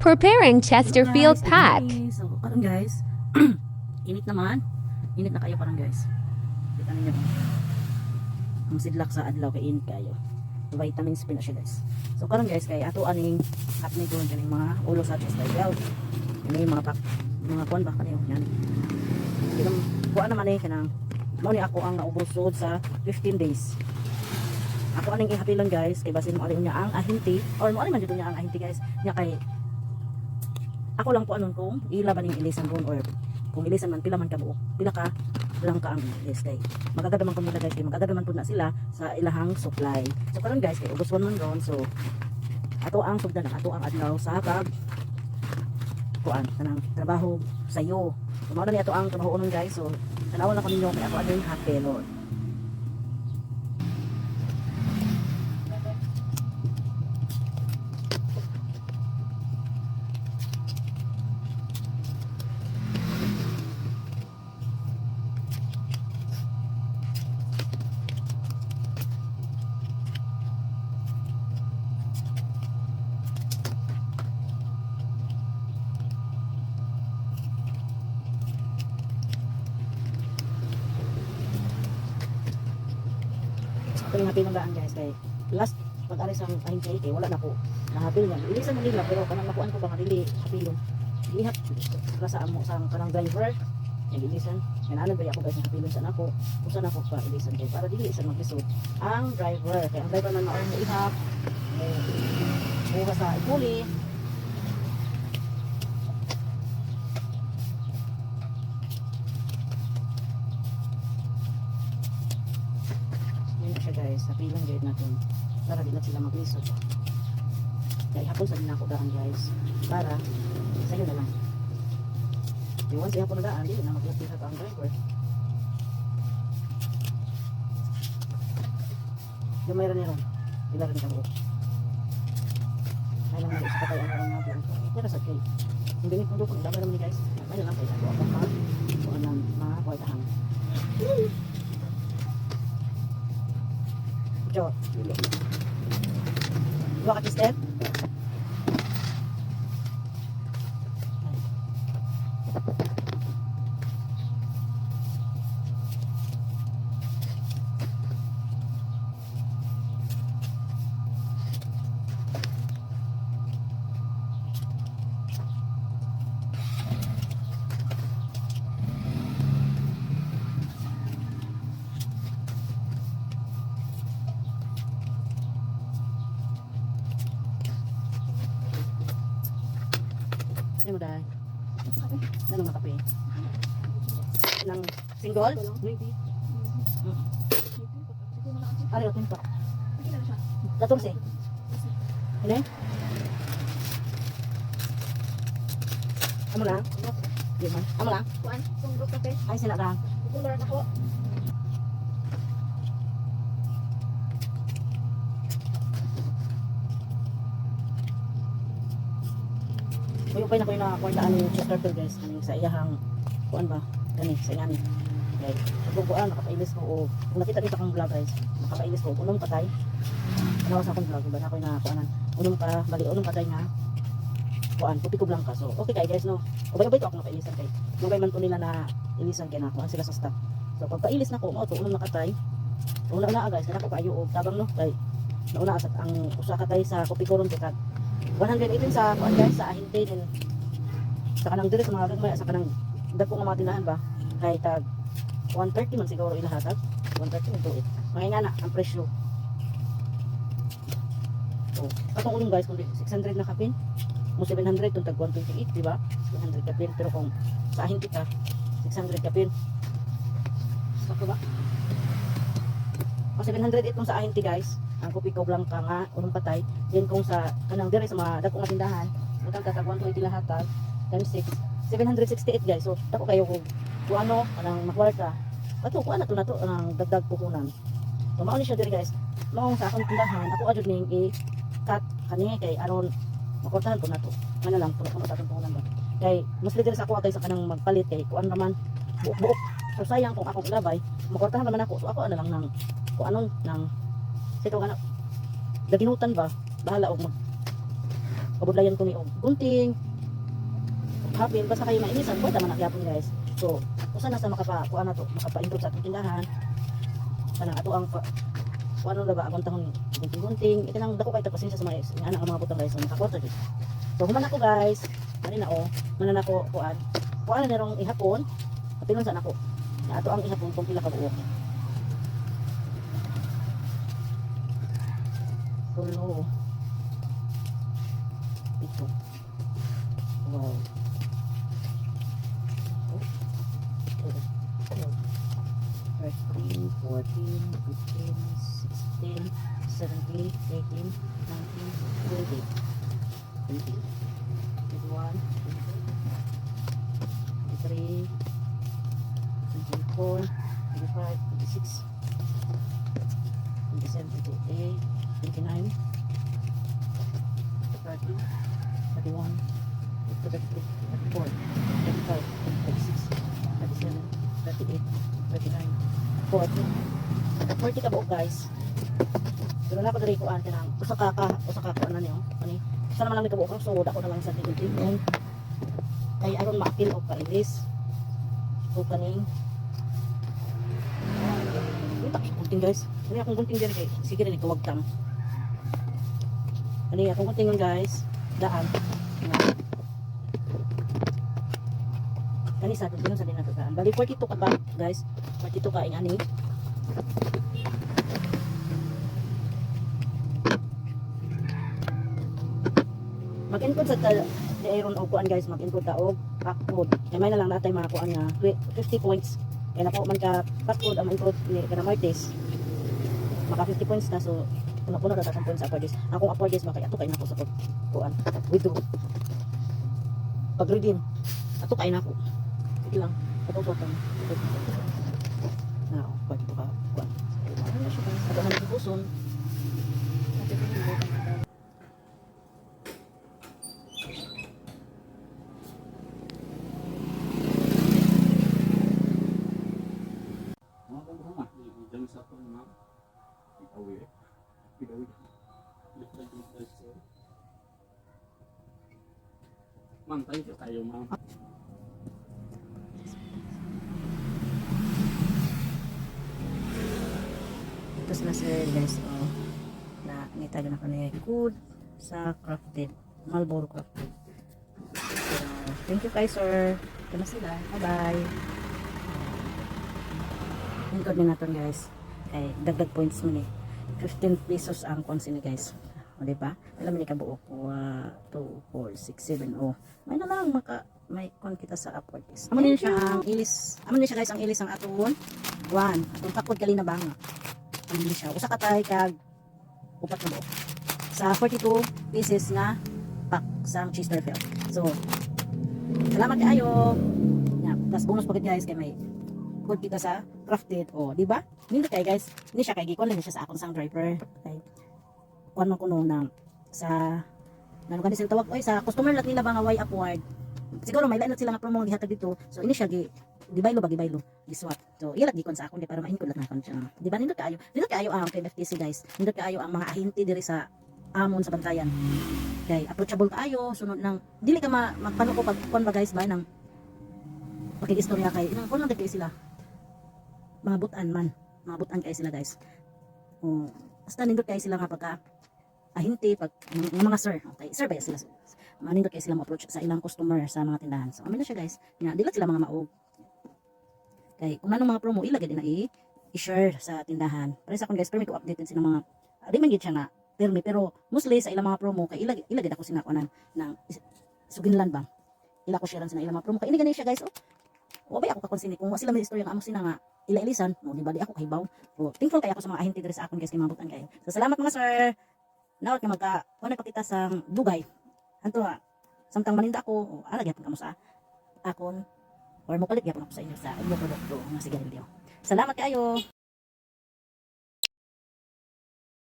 Preparing Chesterfield Pat. So, parang guys, init naman. Init na kayo parang guys. Kita ninyo. Ang sidlak sa adlaw kay init kayo. Vitamins pa na siya guys. So, parang guys, kay ato aning hapning ko ng mga ulo sa chest like well. Yan yung mga kuwan ba kaniyo. Yan. Kinang kuwan naman eh, kanang mao ni ako ang naubusod sa 15 days. Ako aning ihapilan guys, kay basin mo alin niya ang ahinti, or mo alin man dito niya ang ahinti guys. Niya kay ako lang po anon kung ilaban yung ilisan ron, or kung ilisan man pila man ka buok, pila ka lang ka ang ilis kay magagadaman po nila guys, kay magagadaman po na sila sa ilahang supply. So karon guys, kay ubos man ron, so ato ang sugdan, ato ang adlaw sa kag kuan kanang trabaho sayo. So mao na ni ato ang trabaho nun guys. So tanawan na ko ninyo kay ako ading hapelon. Ito yung hapil ng daan guys, kay last pag-aris ang ahintay kay wala na po nahapil yan. Ilisan mo nila pero kanang nakuan ko baka dili hapilon. Lihat sa amo sa kanang driver yung ilisan. Yan alam ba ako guys na hapilon sa nako. Usa na ko pa ilisan kay para dili isa maglisod ang driver. Kay ang driver man maong ihap. Buka sa ikuli. Guys, hapilan guide natin para di na sila maglisod. Kaya hapon sa dinako daan guys para sa'yo na lang. Di once hapon na daan, di na maglatid sa ang driver. Yung mayroon niya ron, ilan rin ka buo. Kaya naman isa patay ang karang nga blanco. Yan sa kay. Yung ganit mo doon, dami naman ni guys. Kaya lang kayo ako pa. Kung anong mga kwartahan. Jo. Dua ka step. Ano mo dahil? Ano nga kape? Nang single? Maybe. Ari, otin pa. 14. Ano? Amo lang? Di man. Amo lang? Kuan, sunggok kape. Ay, sila lang. Kukular na ko. Mayupay na ko yung nakakwartaan yung Chesterfield guys. Kaning sa iyahang, kuan ba? Kani, sa iyani. Okay. Kung kuan, nakapailis ko o, kung nakita dito kang vlog guys, nakapailis ko, unong patay. Ano sa akong vlog, ba na ako yung nakakuanan. Unong pa, bali, unong patay nga, kuan, pupi ko blanca. So, okay kay guys, no? Ubay-ubay to ako napailisan kay. Yung kay man to nila na ilisan kay na, kuan sila sa stock. So, pag pailis na ko, to unong nakatay. Una-una guys, kaya ko kayo o tabang no, kay, nauna asat ang usa katay sa kopi ko ron kay 118 sa kuan guys sa ahinte din sa kanang dire sa mga gagmay sa kanang dagko nga mga tinahan ba kay tag 130 man siguro ilahatag 130 ito eh mga nga na ang presyo. So atong ulong guys kung 600 na kapin mo 700 tong tag 128 di ba 700 kapin pero kung sa ahinte ka 600 kapin sa ba o 700 itong sa ahinte guys ang kopi ko blanca nga unong patay din kung sa kanang dire sa mga dako nga tindahan utang tatag 120 lahatag times 6 768 guys. So dako kayo kung ano kanang makwarta ato ko ana to nato ang dagdag puhunan. So mao ni siya dire guys mao sa akong tindahan ako adjud ning i-cut kani kay aron makwartahan ko nato ano lang kung ano tatong puhunan ba kay mas lider sa ako kay sa kanang magpalit kay kuan naman buok-buok. So sayang kung ako ilabay makwartahan naman ako. So ako ano lang nang kung anon nang ito nga na daginutan ba bahala og kabudlayan ko ni og gunting hapin basta kayo mainisan pwede man nagyapon guys. So usa na sa makapakuan na to makapa-improve sa atong tindahan kanang ato ang kuan na ba akong tahon gunting-gunting ikanang dako kay tapos sa mga anak ang mga butang guys makakwarta gid. So human ako guys ani na manan ako kuan na rong ihapon kapilon sa nako na ato ang ihapon kung pila ka buok. Tulo. Ito. Wow. 13, 14, 15, 16, 17, 18, 19, 20, 21, 23, 24, 25, 26, 27, 28, 29, 30, 31, 32, 34, 35, 36, 37, 38, 39, 40 ka buok guys. Pero na ko diri ko an kanang usa ka kuan na niyo ani isa naman lang ni kabuok so dako na lang sa tingin kay aron maapil og kailis so kaning ito gunting guys ani akong gunting diri kay sige rin kawag tam ani akong gunting guys daan kani sa tingin sa dinagagaan bali 42 ka ba guys 42 ka ing ani mag-input sa iron o kuan guys mag-input ta og backcode kay may na lang natay mga kuan nga 50 points kay nako man ka backcode ang input ni kana Martes maka 50 points na so puno-puno na tatang points sa upper days akong upper days makay ato kay nako sa kuan withdraw pag redeem ato kay nako sige lang ato ko tang na pag ito ka kuan ano siya guys ato man ibuson Ma'am, thank you kayo, ma'am. Tapos na sir guys na nakita na ako na good sa crafted Marlboro crafted so, thank you guys sir ito na sila bye bye lingkod na natin guys kay dagdag points mo ni 15 pesos ang konsin guys o diba alam ni kabuo ko 2, 4, 6, 7 may na lang may kon kita sa upward is amo din siya ang ilis guys ang ilis ang aton 1 atong takod kali na banga hindi siya usa ka tay kag upat na buok sa 42 pieces na pack sa Chesterfield so salamat kayo plus bonus pa guys kay may good kita sa crafted di ba hindi kay guys hindi siya kay gikon lang siya sa akong sang driver kay kuan man kuno nang sa nano kanang sila tawag sa customer lat nila ba nga way upward siguro may lain sila nga promo gihatag dito so ini siya gibaylo giswat so ilat gikon sa akon di para mahingkod lat na kon siya di ba nindot kaayo ang KFTC guys nindot kaayo ang mga ahente diri sa amon sa bantayan kay approachable kaayo sunod nang dili ka magpano ko pag kon ba guys ba nang pakikistorya kay nang kon lang kay sila mga butan kay sila guys basta nindot kay sila nga pagka ahente pag mga sir okay sir ba sila manindot kay sila mo-approach sa ilang customer sa mga tindahan so amin na siya guys nga dili sila mga maog kay kung anong mga promo ilagay din na i-share sa tindahan para sa akong guys pero may ko-updated sila mga di man gid siya nga pero mostly sa ilang mga promo kay ilagay ako sinakuanan ng suginlan ba ila ko sharean sa ilang mga promo kay ini gani siya guys bay ako kakonsini kung sila may istorya nga amo sina nga ila-ilisan di ba di ako kahibaw thankful kay ako sa mga ahente diri sa akon guys kay mabutan kay so salamat mga sir nawat kay magka kuno pakita sa dugay anto samtang maninda ako ala gyapon kamo sa akon or mo palit gyapon ako sa inyo sa inyong produkto nga sigarilyo salamat kayo